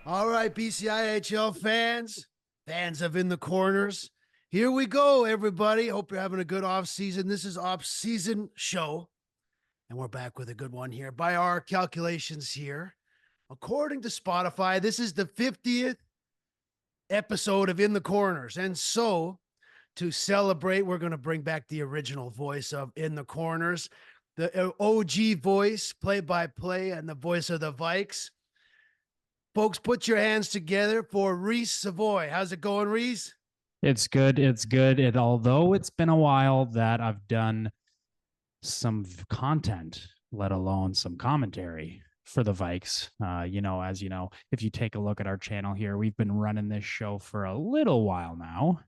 All right, BCIHL fans of In the Corners. Here we go, everybody. Hope you're having a good off season. This is off season show, and we're back with a good one here. By our calculations here, according to Spotify, this is the 50th episode of In the Corners. And so, to celebrate, we're going to bring back the original voice of In the Corners, the OG voice, play by play, and the voice of the Vikes. Folks, put your hands together for Reese Savoy. How's it going, Reese? It's good. It's good. Although it's been a while that I've done some content, let alone some commentary for the Vikes. As you know, if you take a look at our channel here, we've been running this show for a little while now.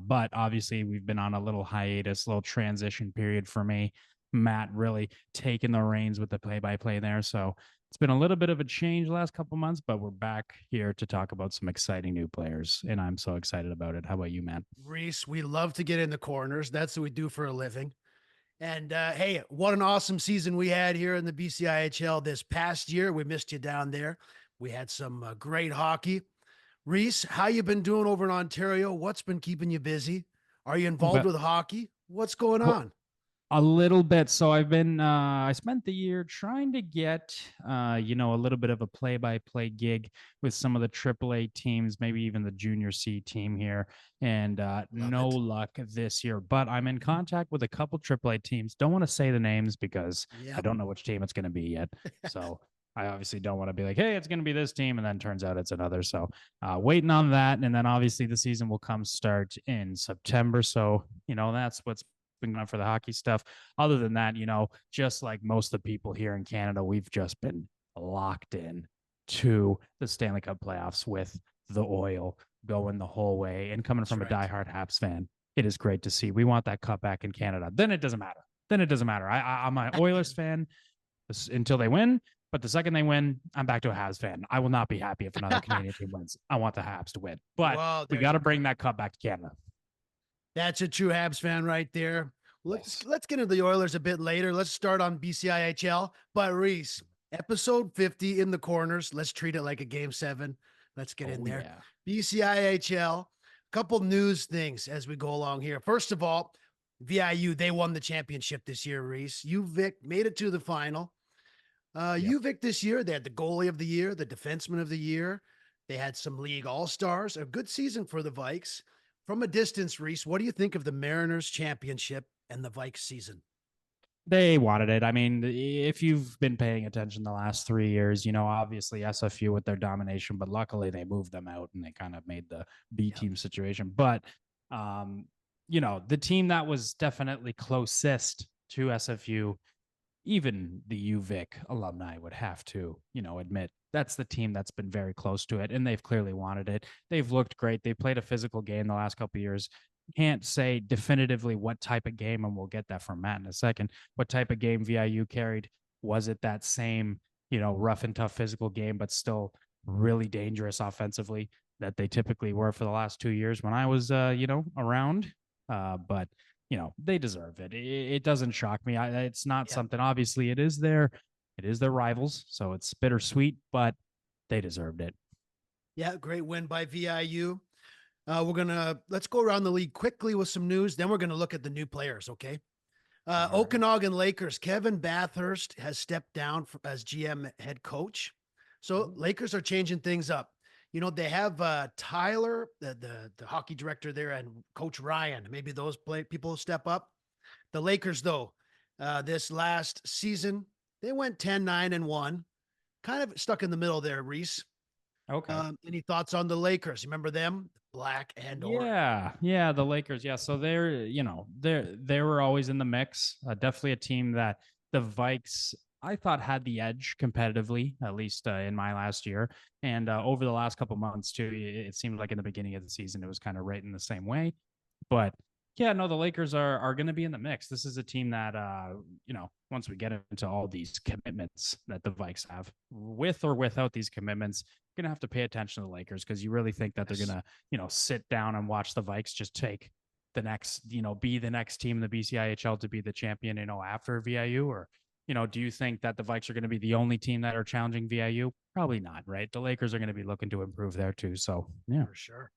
But obviously we've been on a little hiatus, little transition period for me. Matt really taking the reins with the play-by-play there. So it's been a little bit of a change the last couple months, but we're back here to talk about some exciting new players, and I'm so excited about it. How about you, man? Reese, we love to get in the corners. That's what we do for a living. And hey, what an awesome season we had here in the BCIHL this past year. We missed you down there. We had some great hockey. Reese, how you been doing over in Ontario? What's been keeping you busy? Are you involved But with hockey? What's going well, on? a little bit. So I spent the year trying to get, a little bit of a play-by-play gig with some of the AAA teams, maybe even the junior C team here, and Love no it. luck this year. But I'm in contact with a couple AAA teams. Don't want to say the names because I Yep. don't know which team it's going to be yet. So I obviously don't want to be like, hey, it's going to be this team, and then turns out it's another. So waiting on that, and then obviously the season will come start in September. So that's what's been going for the hockey stuff. Other than that, just like most of the people here in Canada, we've just been locked in to the Stanley Cup playoffs with the oil going the whole way. And coming That's from a right. diehard Habs fan, it is great to see. We want that cup back in Canada. Then it doesn't matter. I'm an Oilers fan until they win. But the second they win, I'm back to a Habs fan. I will not be happy if another Canadian team wins. I want the Habs to win. But Well, we there got you to bring go. that cup back to Canada. That's a true Habs fan right there. Let's Yes. let's get into the Oilers a bit later. Let's start on BCIHL. But Reese, episode 50 in the corners. Let's treat it like a game seven. Let's get in Oh, there. yeah. BCIHL. Couple news things as we go along here. First of all, VIU, they won the championship this year, Reese. UVic made it to the final. Yep. UVic this year, they had the goalie of the year, the defenseman of the year. They had some league all stars. A good season for the Vikes. From a distance, Reese, what do you think of the Mariners championship and the Vikes season? They wanted it. I mean, if you've been paying attention the last 3 years, obviously SFU with their domination, but luckily they moved them out and they kind of made the B Yep. team situation. But, the team that was definitely closest to SFU, even the UVic alumni would have to, admit that's the team that's been very close to it, and they've clearly wanted it. They've looked great. They played a physical game the last couple of years. Can't say definitively what type of game, and we'll get that from Matt in a second. What type of game VIU carried? Was it that same, rough and tough physical game, but still really dangerous offensively that they typically were for the last 2 years when I was, around? But they deserve it. It doesn't shock me. It's not Yep. something. Obviously, it is their rivals, so it's bittersweet, but they deserved it. Yeah, great win by VIU. Let's go around the league quickly with some news. Then we're gonna look at the new players. Okay. All right. Okanagan Lakers, Kevin Bathurst has stepped down as GM head coach. So Ooh. Lakers are changing things up. They have Tyler, the hockey director there, and Coach Ryan. Maybe those people step up. The Lakers, though, this last season, they went 10-9-1, kind of stuck in the middle there, Reese. Okay. Any thoughts on the Lakers? Remember them? Black and orange. Yeah, the Lakers. Yeah, so they were always in the mix. Definitely a team that the Vikes I thought had the edge competitively, at least in my last year, and over the last couple months too. It seemed like in the beginning of the season it was kind of right in the same way, but yeah, no, the Lakers are going to be in the mix. This is a team that once we get into all these commitments that the Vikes have, with or without these commitments, you're gonna have to pay attention to the Lakers because you really think that they're Yes. gonna sit down and watch the Vikes just take the next, be the next team in the BCIHL to be the champion, after VIU, or do you think that the Vikes are going to be the only team that are challenging VIU? Probably not, right? The Lakers are going to be looking to improve there too. So, yeah. For sure.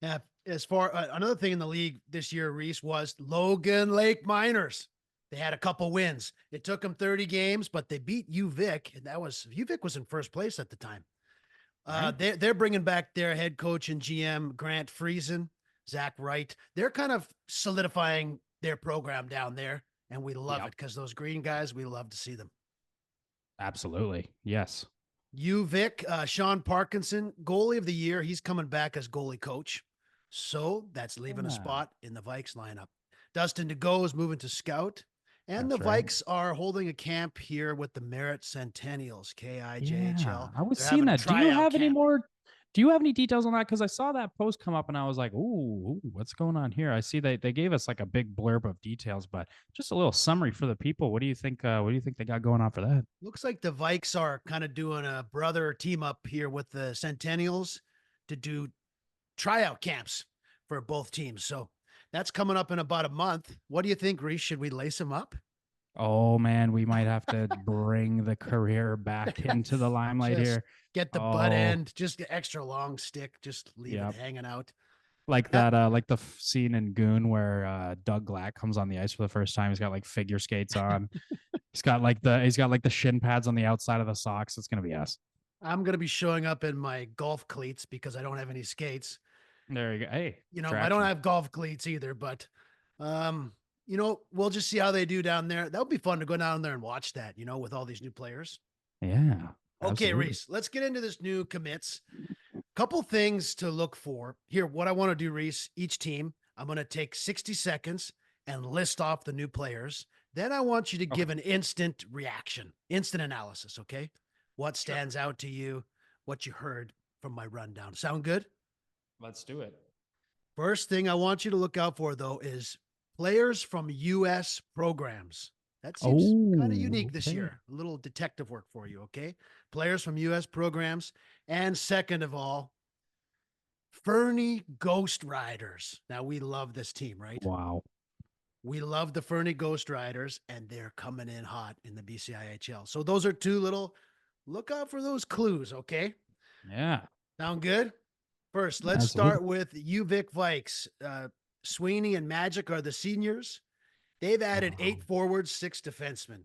Yeah. As far another thing in the league this year, Reese, was Logan Lake Miners. They had a couple wins. It took them 30 games, but they beat UVic, and that was UVic was in first place at the time. Right. They're bringing back their head coach and GM Grant Friesen, Zach Wright. They're kind of solidifying their program down there, and we love it because those green guys, we love to see them. Absolutely. Yes. UVic, Sean Parkinson, goalie of the year. He's coming back as goalie coach. So that's leaving a spot in the Vikes lineup. Dustin DeGo is moving to scout. And That's the right. Vikes are holding a camp here with the Merit Centennials, KIJHL. Yeah, I was They're seeing having a that. Do you tryout have any camp. more? Do you have any details on that? Because I saw that post come up and I was like, ooh, what's going on here? I see they gave us like a big blurb of details, but just a little summary for the people. What do you think? What do you think they got going on for that? Looks like the Vikes are kind of doing a brother team up here with the Centennials to do tryout camps for both teams. So that's coming up in about a month. What do you think, Reese? Should we lace them up? Oh man, we might have to bring the career back into the limelight Just here. get the butt end, just the extra long stick, just leave it hanging out. Like that, like the scene in Goon where Doug Glatt comes on the ice for the first time. He's got like figure skates on. he's got like the shin pads on the outside of the socks. It's gonna be us. I'm gonna be showing up in my golf cleats because I don't have any skates. There you go. Hey, I don't have golf cleats either, but we'll just see how they do down there. That would be fun to go down there and watch that, with all these new players. Yeah. Okay, Reese, let's get into this new commits. Couple things to look for here. What I want to do, Reese, each team, I'm going to take 60 seconds and list off the new players. Then I want you to give an instant reaction, instant analysis. Okay. What stands out to you? What you heard from my rundown. Sound good? Let's do it. First thing I want you to look out for, though, is players from U.S. programs. That seems kind of unique this year. A little detective work for you, okay? Players from U.S. programs. And second of all, Fernie Ghost Riders. Now, we love this team, right? Wow. We love the Fernie Ghost Riders, and they're coming in hot in the BCIHL. So those are two little, look out for those clues, okay? Yeah. Sound good? First, let's start with UVic Vikes. Sweeney and Magic are the seniors. They've added 8 forwards, 6 defensemen.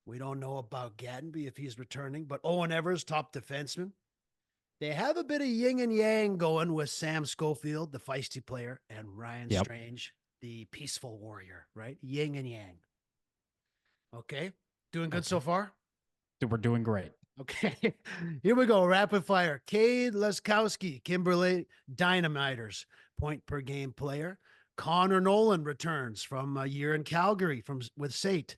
We don't know about Gatenby if he's returning, but Owen Evers, top defenseman. They have a bit of yin and yang going with Sam Schofield, the feisty player, and Ryan Strange, the peaceful warrior, right? Yin and yang. Okay. Doing good so far? We're doing great. Okay. Here we go. Rapid fire. Cade Leskowski, Kimberley Dynamiters, point per game player. Connor Nolan returns from a year in Calgary with Sate.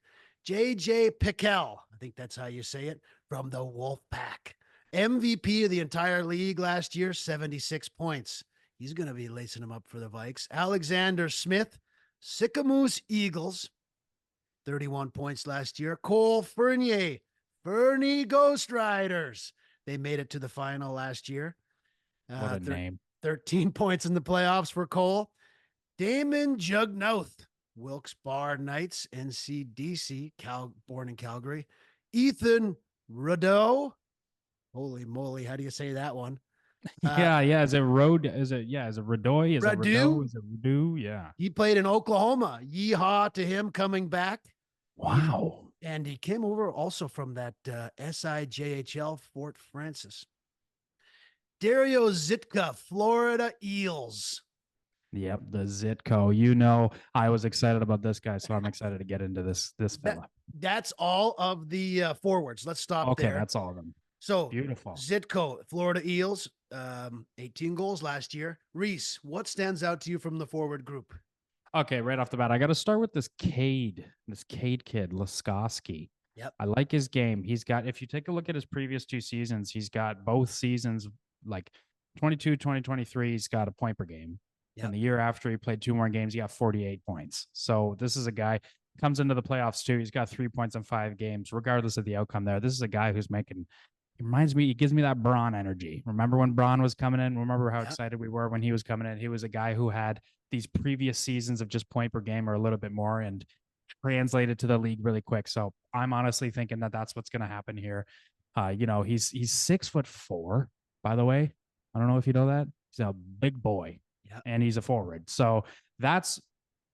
JJ Pickell, I think that's how you say it, from the Wolfpack. MVP of the entire league last year, 76 points. He's going to be lacing him up for the Vikes. Alexander Smith, Sycamoose Eagles, 31 points last year. Cole Fernier, Fernie Ghost Riders. They made it to the final last year. What a name. 13 points in the playoffs for Cole. Damon Jugnauth, Wilkes-Barre Knights, NCDC, born in Calgary. Ethan Radeau. Holy moly, how do you say that one? Yeah. Is it Road? Is it Radoy? Is it Radeau? Is it Radeau? Yeah. He played in Oklahoma. Yeehaw to him coming back. Wow. And he came over also from that SIJHL Fort Francis. Dario Zitka, Florida Eels. Yep, the Zitko. I was excited about this guy, so I'm excited to get into this fella. That's all of the forwards. Let's stop there. Okay, that's all of them. So beautiful. Zitko, Florida Eels, 18 goals last year. Reese, what stands out to you from the forward group? Okay, right off the bat, I got to start with this Cade kid, Laskoski. Yep. I like his game. He's got, if you take a look at his previous 2 seasons, he's got both seasons, like 22, 2023, he's got a point per game. Yep. And the year after he played 2 more games, he got 48 points. So this is a guy comes into the playoffs too. He's got 3 points in 5 games, regardless of the outcome there. This is a guy who's making, he gives me that Braun energy. Remember when Braun was coming in? Remember how excited we were when he was coming in? He was a guy who had these previous seasons of just point per game or a little bit more. And translated to the league really quick. So I'm honestly thinking that that's what's going to happen here. He's 6'4", by the way. I don't know if you know that. He's a big boy, and he's a forward. So that's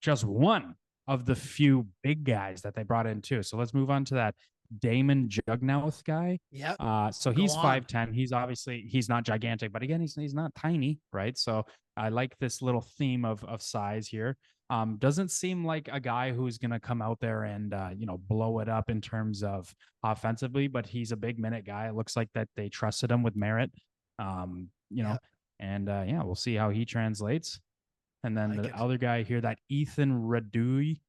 just one of the few big guys that they brought in too. So let's move on to that Damon Jugnauth guy. Yeah. So he's 5'10". He's not gigantic, but again, he's not tiny, right? So I like this little theme of size here. Doesn't seem like a guy who's going to come out there and blow it up in terms of offensively, but he's a big minute guy. It looks like that they trusted him with merit. We'll see how he translates. And then the other guy here, that Ethan Radui.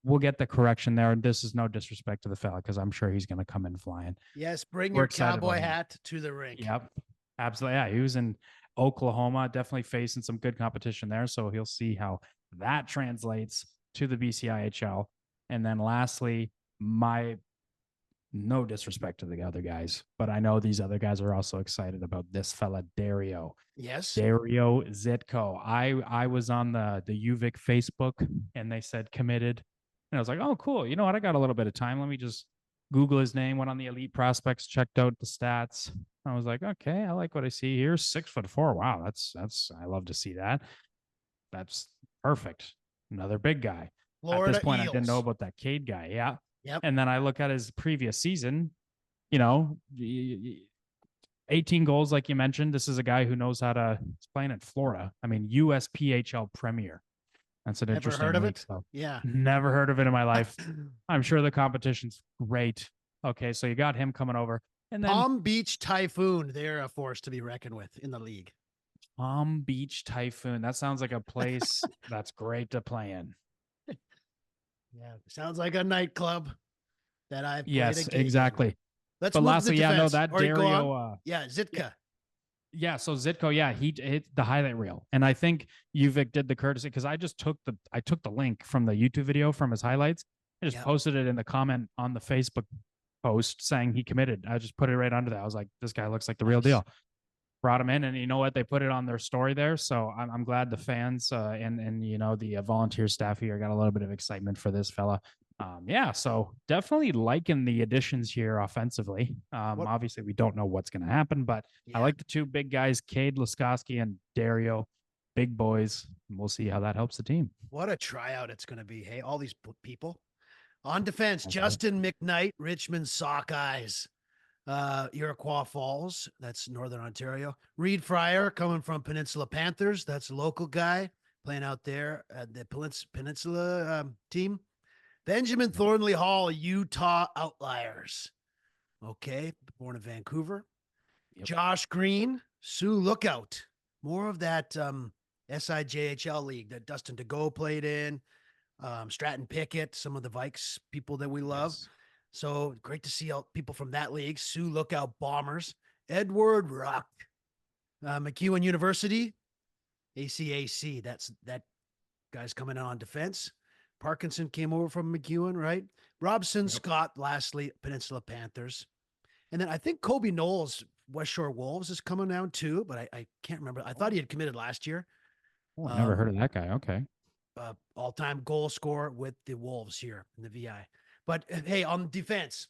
We'll get the correction there. This is no disrespect to the fella because I'm sure he's going to come in flying. Yes, bring your cowboy hat to the rink. Yep, absolutely. Yeah, he was in Oklahoma, definitely facing some good competition there. So he'll see how that translates to the BCIHL. And then lastly, no disrespect to the other guys, but I know these other guys are also excited about this fella, Dario. Yes. Dario Zitko. I was on the UVic Facebook and they said committed. And I was like, oh, cool. You know what? I got a little bit of time. Let me just Google his name, went on the elite prospects, checked out the stats. I was like, okay, I like what I see here. 6'4". Wow, that's I love to see that. That's perfect. Another big guy. Florida At this point, Eels. I didn't know about that Cade guy. Yeah. Yep. And then I look at his previous season, 18 goals, like you mentioned. This is a guy who knows how to. He's playing in Florida. I mean, USPHL Premier. That's an interesting heard of league, it. So. Yeah. Never heard of it in my life. I'm sure the competition's great. Okay, so you got him coming over. And then Palm Beach Typhoon, they're a force to be reckoned with in the league. Palm Beach Typhoon. That sounds like a place that's great to play in. Yeah, sounds like a nightclub that I've played yes, a game exactly. in. Let's but move lastly, to the defense. that Dario. Zitka. Yeah, so Zitko, he hit the highlight reel, and I think UVic did the courtesy because I took the link from the YouTube video from his highlights. I just posted it in the comment on the Facebook post saying he committed. I just put it right under that. I was like, this guy looks like the real deal. Brought him in, and you know what? They put it on their story there. So I'm glad the fans and the volunteer staff here got a little bit of excitement for this fella. So definitely liking the additions here offensively. Obviously, we don't know what's going to happen, but I like the two big guys, Cade Laskoski and Dario, big boys. And we'll see how that helps the team. What a tryout it's going to be. Hey, all these people. On defense, Justin McKnight, Richmond Sockeyes. Iroquois Falls, that's Northern Ontario. Reed Fryer coming from Peninsula Panthers, that's a local guy playing out there at the Peninsula team. Benjamin Thornley Hall, Utah Outliers. Okay, born in Vancouver. Yep. Josh Green, Sioux Lookout. More of that SIJHL league that Dustin DeGo played in. Stratton Pickett, some of the Vikes people that we love. Yes. So great to see all people from that league. Sioux Lookout Bombers. Edward Rock. McEwen University. ACAC. That guy's coming in on defense. Parkinson came over from McEwen, right? Robson Scott, lastly, Peninsula Panthers. And then I think Kobe Knowles, West Shore Wolves, is coming down too, but I can't remember. I thought he had committed last year. Oh, I never heard of that guy. Okay. All-time goal scorer with the Wolves here in the VI. But hey, on defense,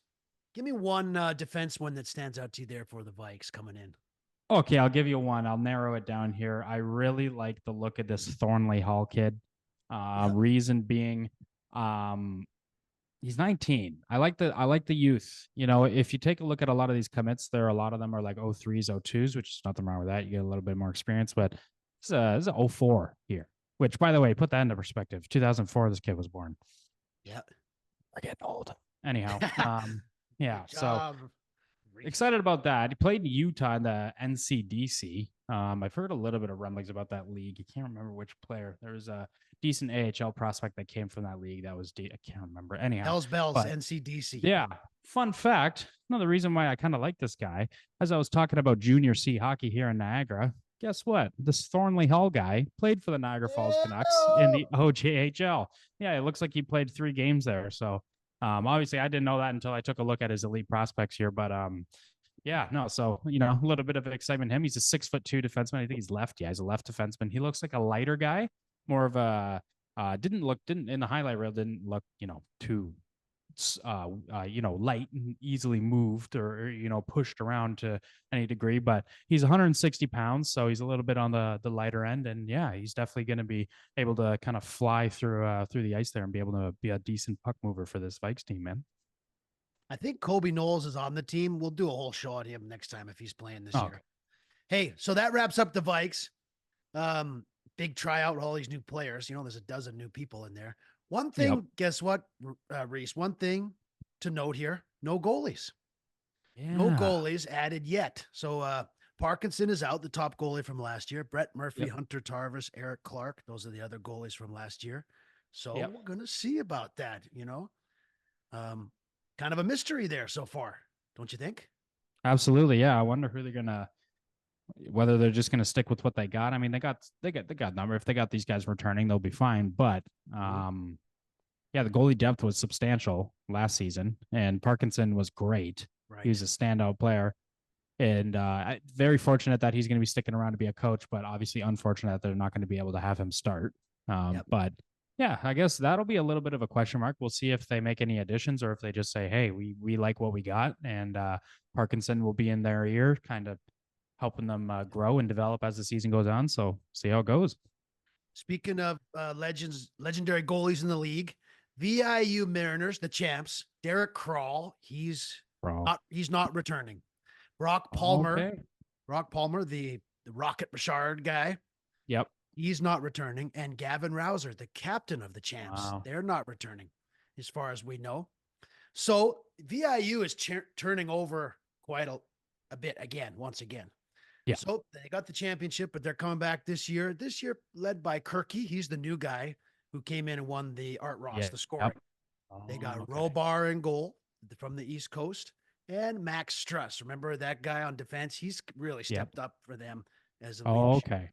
give me one defenseman that stands out to you there for the Vikes coming in. Okay, I'll give you one. I'll narrow it down here. I really like the look of this Thornley Hall kid. Reason being, he's 19. I like the youth. If you take a look at a lot of these commits, a lot of them are like 03s, 02s, which is nothing wrong with that. You get a little bit more experience, but this is a 04 here. Which, by the way, put that into perspective. 2004, this kid was born. Yeah. We're getting old. Anyhow, so excited about that. He played in Utah in the NCDC. I've heard a little bit of rumblings about that league. I can't remember which player. There was a decent AHL prospect that came from that league. I can't remember. Anyhow, Hells Bells, NCDC. Yeah. Fun fact. Another reason why I kind of like this guy, as I was talking about junior C hockey here in Niagara. Guess what? This Thornley Hall guy played for the Niagara Falls Canucks in the OJHL. Yeah, it looks like he played 3 games there. So obviously I didn't know that until I took a look at his elite prospects here. But so a little bit of excitement in him. He's a 6'2" defenseman. I think he's left. Yeah, he's a left defenseman. He looks like a lighter guy, more of a Didn't in the highlight reel didn't look, too light and easily moved or pushed around to any degree. But he's 160 pounds, so he's a little bit on the lighter end. And yeah, he's definitely going to be able to kind of fly through the ice there and be able to be a decent puck mover for this Vikes team, man. I think Kobe Knowles is on the team. We'll do a whole show on him next time if he's playing this Oh, year. Hey, so that wraps up the Vikes. Big tryout with all these new players. There's a dozen new people in there. One yep, thing, guess what, Reese? One thing to note here: no goalies. No yeah, goalies added yet. So Parkinson is out, the top goalie from last year. Brett Murphy, yep, Hunter Tarvis, Eric Clark. Those are the other goalies from last year. So yep. we're gonna see about that. Um, kind of a mystery there so far, don't you think? Absolutely, yeah. I wonder who they're gonna whether they're just gonna stick with what they got. I mean, they got number. If they got these guys returning, they'll be fine. But Mhm. yeah, the goalie depth was substantial last season, and Parkinson was great. He Right. was a standout player, and very fortunate that he's going to be sticking around to be a coach. But obviously, unfortunate that they're not going to be able to have him start. Yep. But yeah, I guess that'll be a little bit of a question mark. We'll see if they make any additions or if they just say, "Hey, we like what we got," and Parkinson will be in their ear, kind of helping them grow and develop as the season goes on. So see how it goes. Speaking of legendary goalies in the league, VIU Mariners, the champs. Derek Crawl, Bro. he's not returning. Brock Palmer, Okay. Brock Palmer, the Rocket Richard guy, Yep. he's not returning. And Gavin Rouser, the captain of the champs, Wow. they're not returning, as far as we know. So VIU is turning over quite a bit again, once again. Yeah. So they got the championship, but they're coming back this year. This year, led by Kirky. He's the new guy who came in and won the Art Ross, Yeah. the Yep. scoring. They Oh, got okay. Robar in goal from the East Coast and Max Struss. Remember that guy on defense? He's really Yep. stepped up for them as a Oh, leadership. okay.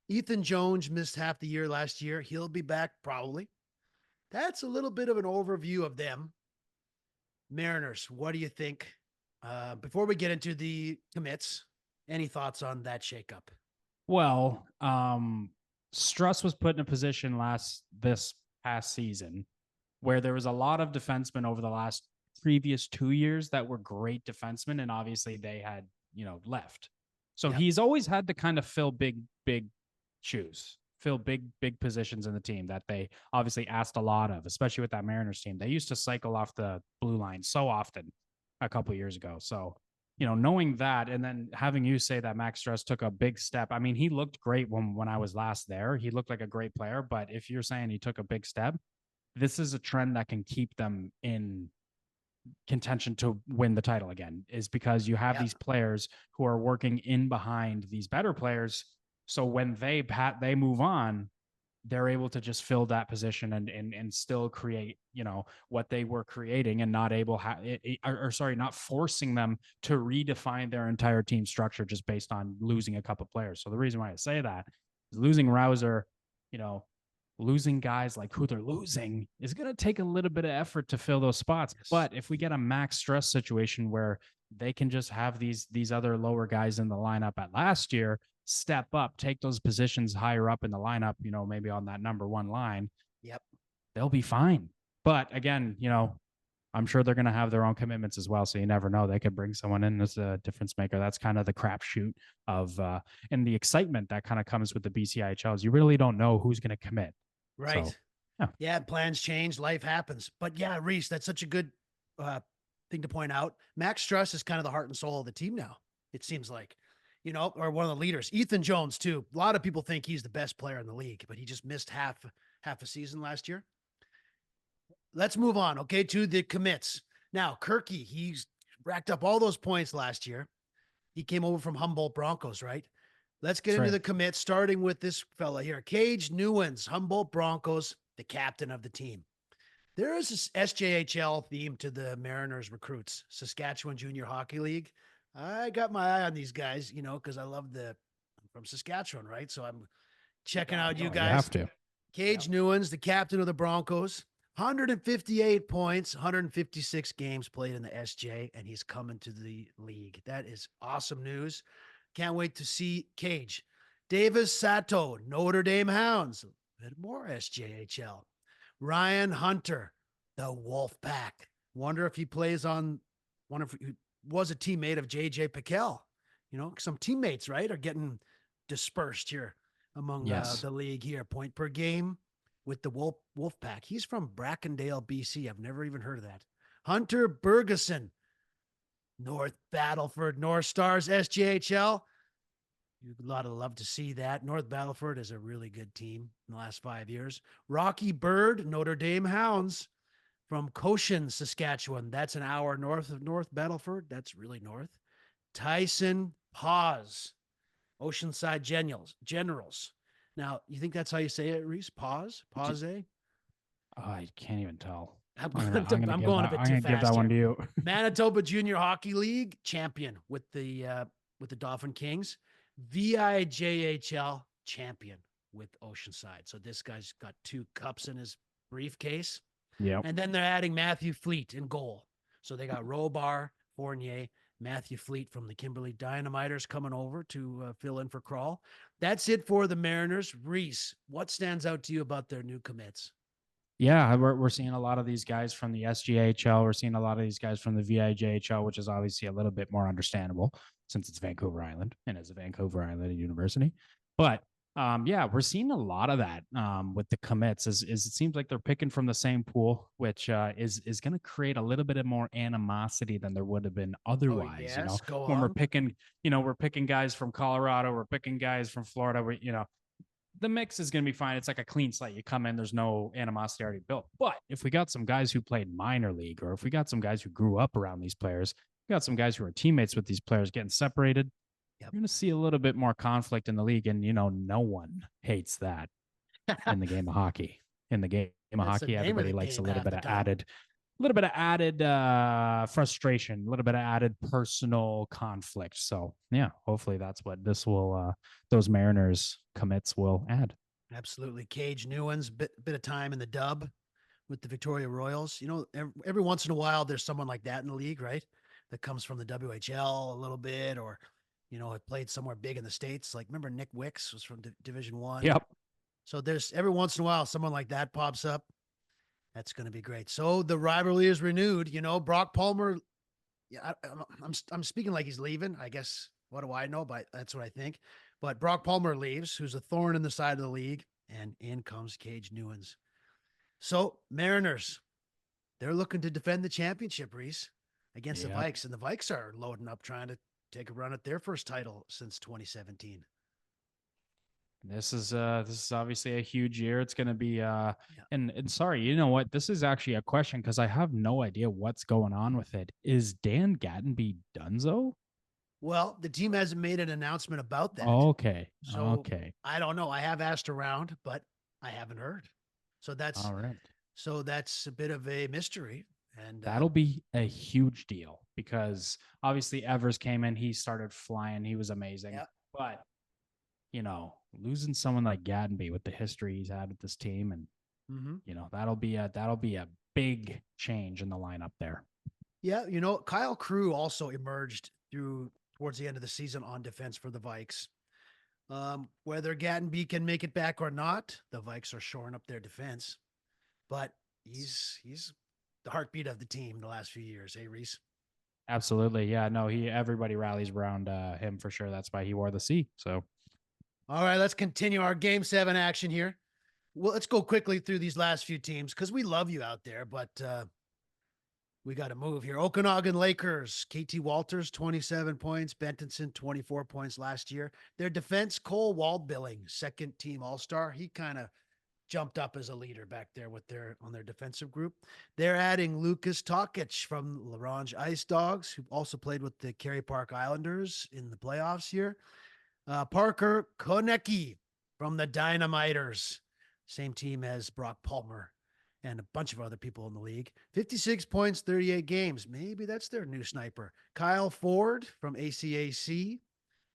Ethan Jones missed half the year last year. He'll be back probably. That's a little bit of an overview of them. Mariners, what do you think? Before we get into the commits, any thoughts on that shakeup? Well, Struss was put in a position this past season where there was a lot of defensemen over the last previous 2 years that were great defensemen, and obviously they had left. So Yep. he's always had to kind of fill big shoes, fill big positions in the team that they obviously asked a lot of, especially with that Mariners team. They used to cycle off the blue line so often a couple of years ago. So knowing that and then having you say that Max Stress took a big step. I mean, he looked great when I was last there. He looked like a great player, but if you're saying he took a big step, this is a trend that can keep them in contention to win the title again, is because you have Yeah. these players who are working in behind these better players. So when they move on, they're able to just fill that position and still create what they were creating, and not able not forcing them to redefine their entire team structure just based on losing a couple players. So the reason why I say that is losing Rouser, you know losing guys like who they're losing is going to take a little bit of effort to fill those spots. Yes. But if we get a max stress situation where they can just have these other lower guys in the lineup at last year step up, take those positions higher up in the lineup, maybe on that number one line, Yep. they'll be fine. But again, I'm sure they're going to have their own commitments as well. So you never know. They could bring someone in as a difference maker. That's kind of the crapshoot of, and the excitement that kind of comes with the BCIHLs. You really don't know who's going to commit. So, Right. yeah, Yeah. Plans change. Life happens. But yeah, Reese, that's such a good uh, thing to point out. Max Struss is kind of the heart and soul of the team now. It seems like, or one of the leaders. Ethan Jones too. A lot of people think he's the best player in the league, but he just missed half a season last year. Let's move on. Okay, to the commits. Now, Kirky, he's racked up all those points last year. He came over from Humboldt Broncos, right? Let's get that's into right. the commits, starting with this fella here, Cage Newens, Humboldt Broncos, the captain of the team. There is this SJHL theme to the Mariners recruits, Saskatchewan Junior Hockey League. I got my eye on these guys, because I love I'm from Saskatchewan, right? So I'm checking out you Oh, you guys. have to. Cage Newens, the captain of the Broncos, 158 points, 156 games played in the SJ, and he's coming to the league. That is awesome news. Can't wait to see Cage. Davis Sato, Notre Dame Hounds. bit more SJHL. Ryan Hunter, the Wolf Pack. Wonder if he plays on. Wonder if he was a teammate of JJ Bcihl. Some teammates, right, are getting dispersed here among Yes. the league here. Point per game with the Wolf Pack. He's from Brackendale, BC. I've never even heard of that. Hunter Bergeson, North Battleford North Stars SJHL. You'd a lot of love to see that. North Battleford is a really good team in the last 5 years. Rocky Bird, Notre Dame Hounds from Cochin, Saskatchewan. That's an hour north of North Battleford. That's really north. Tyson Paz, Oceanside Generals. Now, you think that's how you say it, Reese? Pause? Pause? I can't even tell. I'm I'm going, gonna I'm give going a that. bit I'm too gonna give that fast one here. to you. Manitoba Junior Hockey League champion with the Dauphin Kings. VIJHL champion with Oceanside. So this guy's got 2 cups in his briefcase. Yep. And then they're adding Matthew Fleet in goal. So they got Robar, Fournier, Matthew Fleet from the Kimberley Dynamiters coming over to fill in for Crawl. That's it for the Mariners. Reese, what stands out to you about their new commits? Yeah, we're seeing a lot of these guys from the SGHL. We're seeing a lot of these guys from the VIJHL, which is obviously a little bit more understandable since it's Vancouver Island and it's a Vancouver Island university. But yeah, we're seeing a lot of that with the commits. Is it seems like they're picking from the same pool, which is going to create a little bit of more animosity than there would have been Oh, otherwise. yes. Go When we're on. picking, we're picking guys from Colorado, we're picking guys from Florida. The mix is going to be fine. It's like a clean slate. You come in, there's no animosity already built. But if we got some guys who played minor league, or if we got some guys who grew up around these players, we got some guys who are teammates with these players getting separated, Yep. you're going to see a little bit more conflict in the league. And, no one hates that in the game of hockey. In the game of That's the hockey, name of everybody the likes a game little half bit the of time. added frustration, a little bit of added personal conflict. So yeah, hopefully that's what this will those Mariners commits will add. Absolutely. Cage Newens, bit of time in the dub with the Victoria Royals. Every once in a while, there's someone like that in the league, right? That comes from the WHL a little bit, or, had played somewhere big in the States. Like, remember Nick Wicks was from Division One. Yep. So there's every once in a while, someone like that pops up. That's going to be great. So the rivalry is renewed. Brock Palmer. Yeah, I'm speaking like he's leaving. I guess, what do I know? But that's what I think. But Brock Palmer leaves, who's a thorn in the side of the league, and in comes Cage Newens. So Mariners, they're looking to defend the championship, Reese, against the Vikes, and the Vikes are loading up, trying to take a run at their first title since 2017. This is obviously a huge year. It's going to be and sorry, you know what? This is actually a question because I have no idea what's going on with it. Is Dan Gattenby donezo? Well, the team hasn't made an announcement about that. Okay. So Okay. I don't know. I have asked around, but I haven't heard. So that's All right. So that's a bit of a mystery. And That'll be a huge deal because obviously Evers came in, he started flying, he was amazing. Yep. But losing someone like Gattenby with the history he's had with this team, and that'll be a big change in the lineup there. Yeah, Kyle Crew also emerged towards the end of the season on defense for the Vikes. Whether Gattenby can make it back or not, the Vikes are shoring up their defense. But he's the heartbeat of the team the last few years, hey Reese? Absolutely. Yeah, no, everybody rallies around him for sure. That's why he wore the C. So all right, let's continue our game 7 action here. Well, let's go quickly through these last few teams because we love you out there, but we got to move here. Okanagan Lakers, KT Walters, 27 points. Bentonson, 24 points last year. Their defense, Cole Waldbilling, second team All-Star. He kind of jumped up as a leader back there on their defensive group. They're adding Lucas Tokic from LaRange Ice Dogs, who also played with the Kerry Park Islanders in the playoffs here. Parker Konecki from the Dynamiters, same team as Brock Palmer and a bunch of other people in the league. 56 points, 38 games. Maybe that's their new sniper. Kyle Ford from ACAC,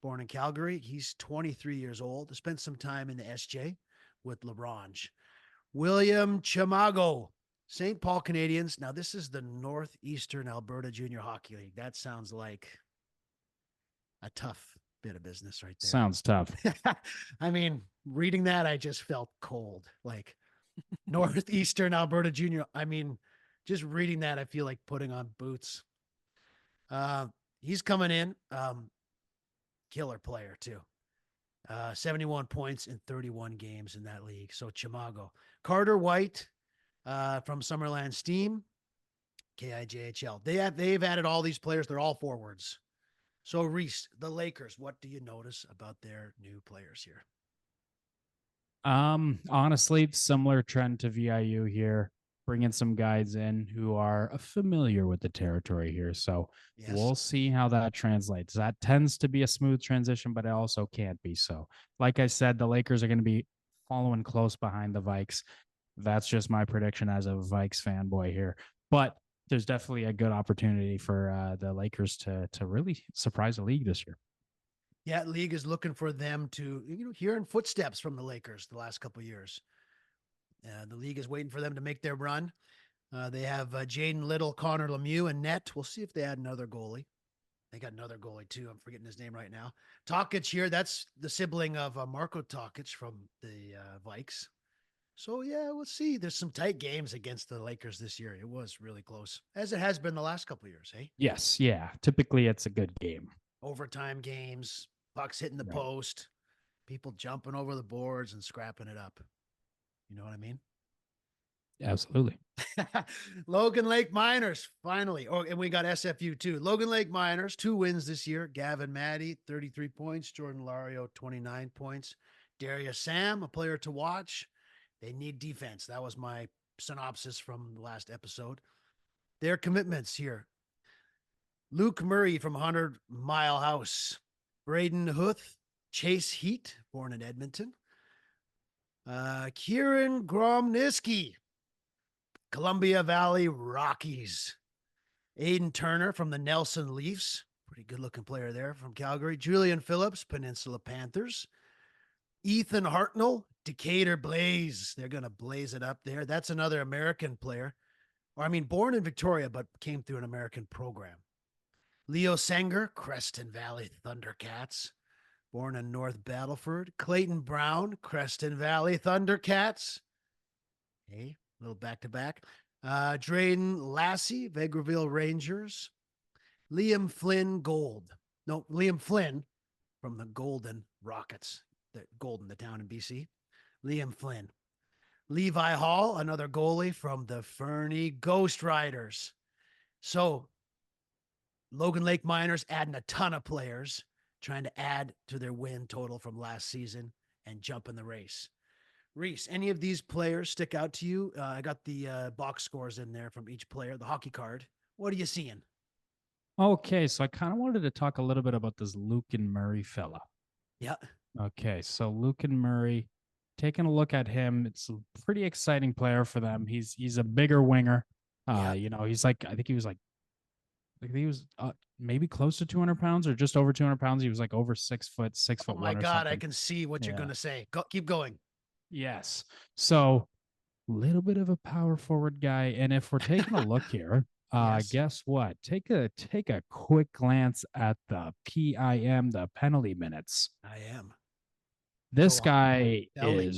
born in Calgary. He's 23 years old. Spent some time in the SJ with LaRange. William Chamago, St. Paul Canadians. Now, this is the Northeastern Alberta Junior Hockey League. That sounds like a tough bit of business right there. Sounds tough. I mean, reading that, I just felt cold. Like Northeastern Alberta Junior. I mean, just reading that, I feel like putting on boots. Uh, he's coming in. Killer player too. 71 points in 31 games in that league. So Chimago. Carter White from Summerland Steam, KIJHL. They've added all these players. They're all forwards. So Reese, the Lakers, what do you notice about their new players here? Honestly, similar trend to VIU here, bringing some guys in who are familiar with the territory here. So Yes. we'll see how that translates. That tends to be a smooth transition, but it also can't be so. Like I said, the Lakers are going to be following close behind the Vikes. That's just my prediction as a Vikes fanboy here. But there's definitely a good opportunity for the Lakers to really surprise the league this year. Yeah, league is looking for them to, hearing footsteps from the Lakers the last couple of years. The league is waiting for them to make their run. They have Jaden Little, Connor Lemieux, and net. We'll see if they add another goalie. They got another goalie too. I'm forgetting his name right now. Tokic here. That's the sibling of Marco Tokic from the Vikes. So yeah, we'll see. There's some tight games against the Lakers this year. It was really close, as it has been the last couple of years. Hey, Yes, yeah. Typically, it's a good game. overtime games, pucks hitting the Right. post, people jumping over the boards and scrapping it up. You know what I mean? Absolutely. Logan Lake Miners, finally. Oh, and we got SFU too. Logan Lake Miners, 2 wins this year. Gavin Maddy, 33 points. Jordan Lario, 29 points. Darius Sam, a player to watch. They need defense. That was my synopsis from the last episode. Their commitments here. Luke Murray from 100 Mile House. Braden Huth, Chase Heat, born in Edmonton. Kieran Gromniski, Columbia Valley Rockies. Aiden Turner from the Nelson Leafs. Pretty good looking player there from Calgary. Julian Phillips, Peninsula Panthers. Ethan Hartnell, Decatur Blaze. They're going to blaze it up there. That's another American player. Or, I mean, born in Victoria, but came through an American program. Leo Sanger, Creston Valley Thundercats. Born in North Battleford. Clayton Brown, Creston Valley Thundercats. Hey, a little back to back. Drayden Lassie, Vegreville Rangers. Liam Flynn Gold. No, Liam Flynn from the Golden Rockets. The Golden, the town in BC. Liam Flynn. Levi Hall, another goalie from the Fernie Ghost Riders. So Logan Lake Miners adding a ton of players, trying to add to their win total from last season and jump in the race. Reese, any of these players stick out to you? I got the box scores in there from each player, the hockey card. What are you seeing? Okay, so I kind of wanted to talk a little bit about this Lucan Murray fella. Yeah. Okay, so Lucan Murray, taking a look at him, it's a pretty exciting player for them. He's a bigger winger. Yeah. He's like I think he was maybe close to 200 pounds or just over 200 pounds. He was like over 6 foot, six Oh foot my one or God, I something. can see what you're Yeah. going to say. Keep going. Yes. So little bit of a power forward guy. And if we're taking a look here, Yes. guess what? Take a quick glance at the PIM, the penalty minutes. I am. This Go on. guy Tell me.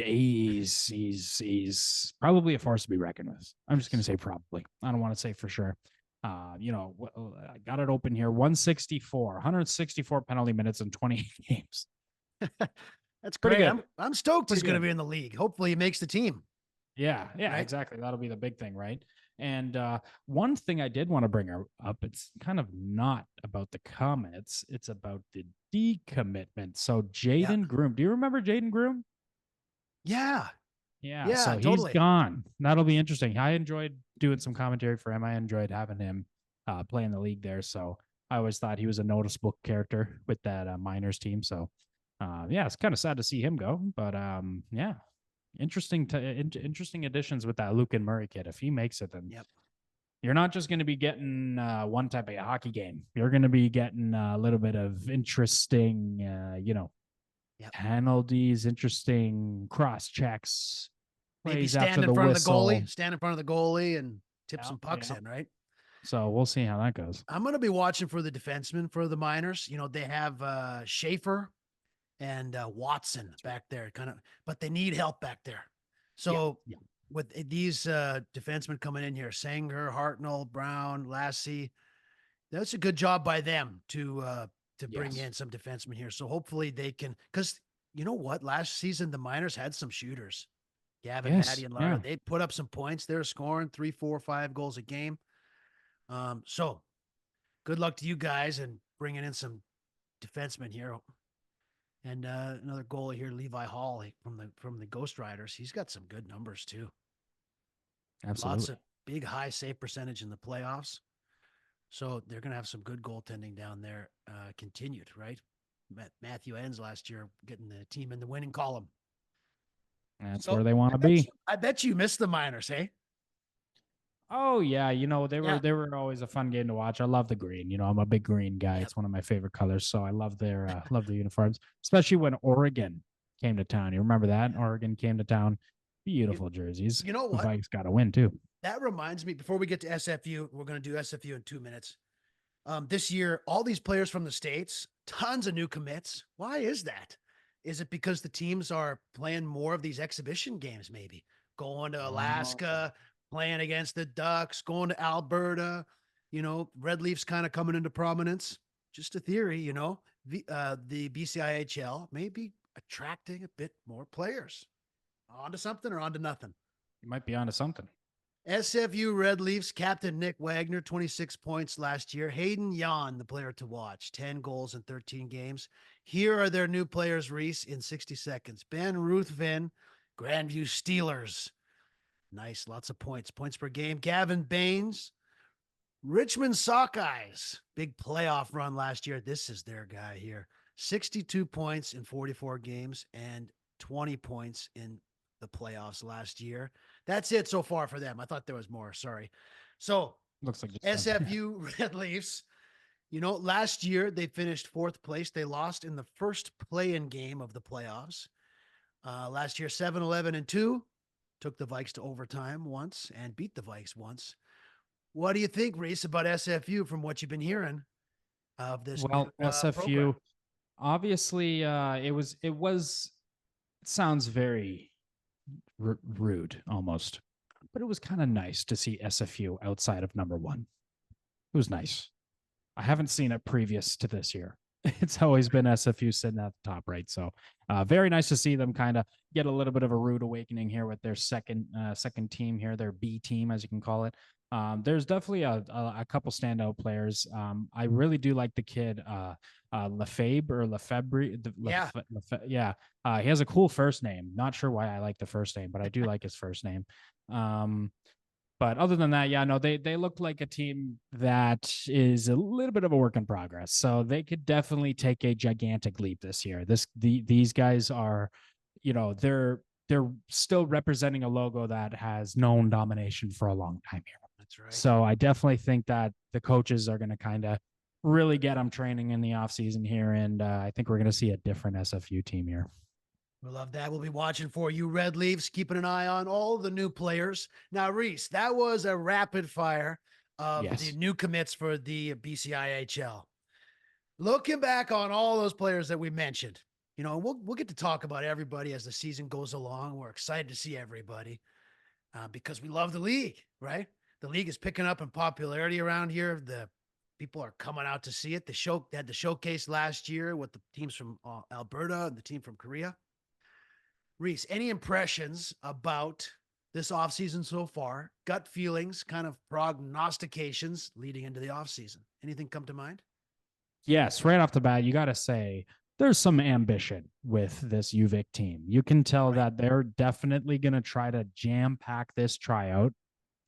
he's probably a force to be reckoned with. I'm just gonna say probably. I don't want to say for sure. I got it open here. 164 penalty minutes in 28 games. That's Pretty great. good. I'm stoked Pretty he's going to good. be in the league. Hopefully he makes the team. Yeah, Right? exactly. That'll be the big thing, right? And one thing I did want to bring up, it's kind of not about the comments, it's about the decommitment. So Jaden Groom, do you remember Jaden Groom? Yeah. Yeah, Yeah, so he's totally. gone. That'll be interesting. I enjoyed doing some commentary for him. I enjoyed having him play in the league there. So I always thought he was a noticeable character with that minors team. So yeah, it's kind of sad to see him go, but yeah, interesting additions with that Lucan Murray kid. If he makes it, then you're not just going to be getting one type of hockey game. You're going to be getting a little bit of interesting, penalties, interesting cross checks, Maybe plays after stand in the front of the whistle. goalie, stand in front of the goalie and tip some pucks in, right? So we'll see how that goes. I'm going to be watching for the defensemen for the Miners. They have Schaefer and Watson back there, kind of, but they need help back there. Yeah, So yeah, with these defensemen coming in here, Sanger, Hartnell, Brown, Lassie, that's a good job by them to bring yes, in some defensemen here. So hopefully they can, because you know what, last season the Miners had some shooters. Gavin, Maddie, yes, and Lara, yeah, they put up some points. They're scoring 3, 4, 5 goals a game. So good luck to you guys and bringing in some defensemen here. And another goalie here, Levi Hall from the Ghost Riders. He's got some good numbers too. Lots absolutely. of big high save percentage in the playoffs. So they're going to have some good goaltending down there. Continued, right? Matthew Enns last year getting the team in the winning column. That's So where they want to be. I bet you missed the Miners, hey? Oh yeah, they Yeah. were always a fun game to watch. I love the green. I'm a big green guy. Yep. It's one of my favorite colors. So I love their uniforms, especially when Oregon came to town. You remember that? Oregon came to town. You, Beautiful jerseys. you know The what? Vikes got to win too. That reminds me, before we get to SFU, we're going to do SFU in 2 minutes. This year, all these players from the States, tons of new commits. Why is that? Is it because the teams are playing more of these exhibition games, maybe? Going to Oh, Alaska, playing against the Ducks, going to Alberta, Red Leafs kind of coming into prominence. Just a theory, the BCIHL may be attracting a bit more players. Onto something or onto nothing? you might be onto something. SFU Red Leafs captain Nick Wagner, 26 points last year. Hayden Yan, the player to watch, 10 goals in 13 games. Here are their new players, Reese, in 60 seconds. Ben Ruthven, Grandview Steelers. Nice, lots of points. Points per game. Gavin Baines, Richmond Sockeyes. Big playoff run last year. This is their guy here. 62 points in 44 games and 20 points in the playoffs last year. That's it so far for them. I thought there was more. Sorry. So Looks like just SFU Red Leafs, last year they finished fourth place. They lost in the first play-in game of the playoffs. Last year, 7-11-2. Took the Vikes to overtime once and beat the Vikes once. What do you think, Reese, about SFU from what you've been hearing of this well, new program? SFU. Obviously, it sounds very rude almost, but it was kind of nice to see SFU outside of number one. It was nice. I haven't seen it previous to this year. It's always been SFU sitting at the top, right? So, very nice to see them kind of get a little bit of a rude awakening here with their second team here, their B team, as you can call it. There's definitely a couple standout players. I really do like the kid Lefebvre or Lefebvre. Yeah. Yeah. He has a cool first name. Not sure why I like the first name, but I do like his first name. But other than that, yeah, no, they look like a team that is a little bit of a work in progress. So they could definitely take a gigantic leap this year. These guys are, they're still representing a logo that has known domination for a long time here. That's right. So I definitely think that the coaches are going to kind of really get them training in the offseason here. And I think we're going to see a different SFU team here. We love that. We'll be watching for you, Red Leafs, keeping an eye on all the new players. Now, Reese, that was a rapid fire of the new commits for the BCIHL. Looking back on all those players that we mentioned, we'll get to talk about everybody as the season goes along. We're excited to see everybody because we love the league, right? The league is picking up in popularity around here. The people are coming out to see it. They had the showcase last year with the teams from Alberta and the team from Korea. Reese, any impressions about this offseason so far? Gut feelings, kind of prognostications leading into the offseason. Anything come to mind? Yes, right off the bat, you got to say there's some ambition with this UVic team. You can tell that they're definitely going to try to jam pack this tryout.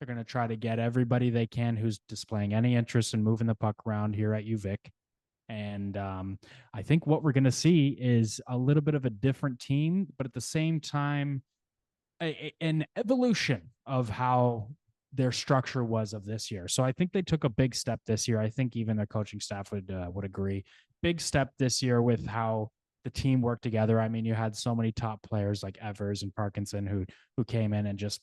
They're going to try to get everybody they can who's displaying any interest in moving the puck around here at UVic. And I think what we're going to see is a little bit of a different team, but at the same time, an evolution of how their structure was of this year. So I think they took a big step this year. I think even their coaching staff would agree. Big step this year with how the team worked together. I mean, you had so many top players like Evers and Parkinson who came in and just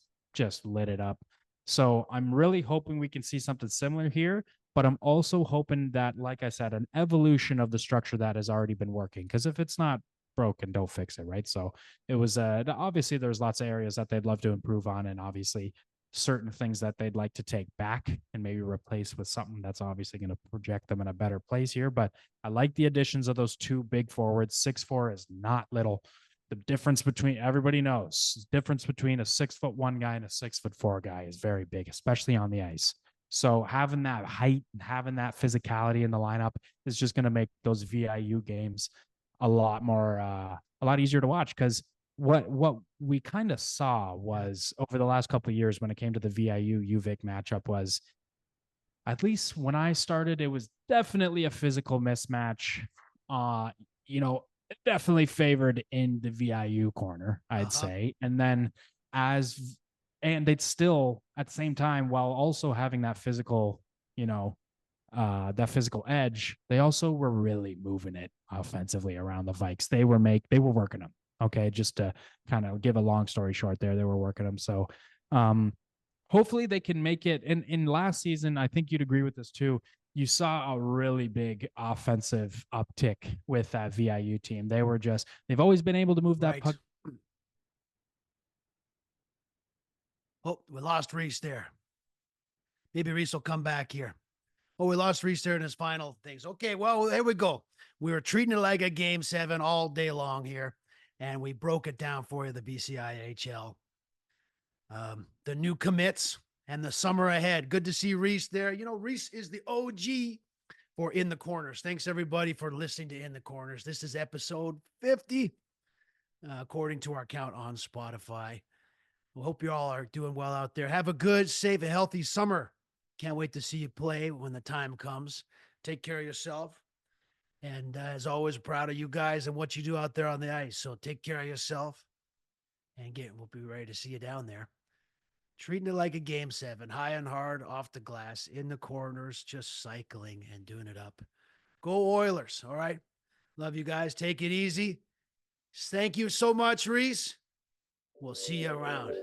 lit it up. So I'm really hoping we can see something similar here. But I'm also hoping that, like I said, an evolution of the structure that has already been working. Because if it's not broken, don't fix it, right? So it was obviously there's lots of areas that they'd love to improve on, and obviously certain things that they'd like to take back and maybe replace with something that's obviously going to project them in a better place here. But I like the additions of those two big forwards. 6'4" is not little. The difference between everybody knows difference between a 6'1" guy and a 6'4" guy is very big, especially on the ice. So having that height and having that physicality in the lineup is just going to make those VIU games a lot more a lot easier to watch, because what we kind of saw was over the last couple of years when it came to the VIU UVic matchup was, at least when I started, it was definitely a physical mismatch. Uh, you know, definitely favored in the VIU corner, I'd say. And then as and they'd still at the same time, while also having that physical, that physical edge, they also were really moving it offensively around the Vikes. They were working them. Okay, just to kind of give a long story short, they were working them. So hopefully they can make it. And in last season, I think you'd agree with this too. You saw a really big offensive uptick with that VIU team. They've always been able to move that puck. Oh, we lost Reese there. Maybe Reese will come back here. Oh, we lost Reese there in his final things. Okay, well, there we go. We were treating it like a game 7 all day long here, and we broke it down for you, the BCIHL. The new commits and the summer ahead. Good to see Reese there. Reese is the OG for In the Corners. Thanks, everybody, for listening to In the Corners. This is episode 50, according to our count on Spotify. We hope you all are doing well out there. Have a good, safe, and healthy summer. Can't wait to see you play when the time comes. Take care of yourself. And as always, proud of you guys and what you do out there on the ice. So take care of yourself. And we'll be ready to see you down there. Treating it like a game 7, high and hard, off the glass, in the corners, just cycling and doing it up. Go Oilers, all right? Love you guys. Take it easy. Thank you so much, Reese. We'll see you around.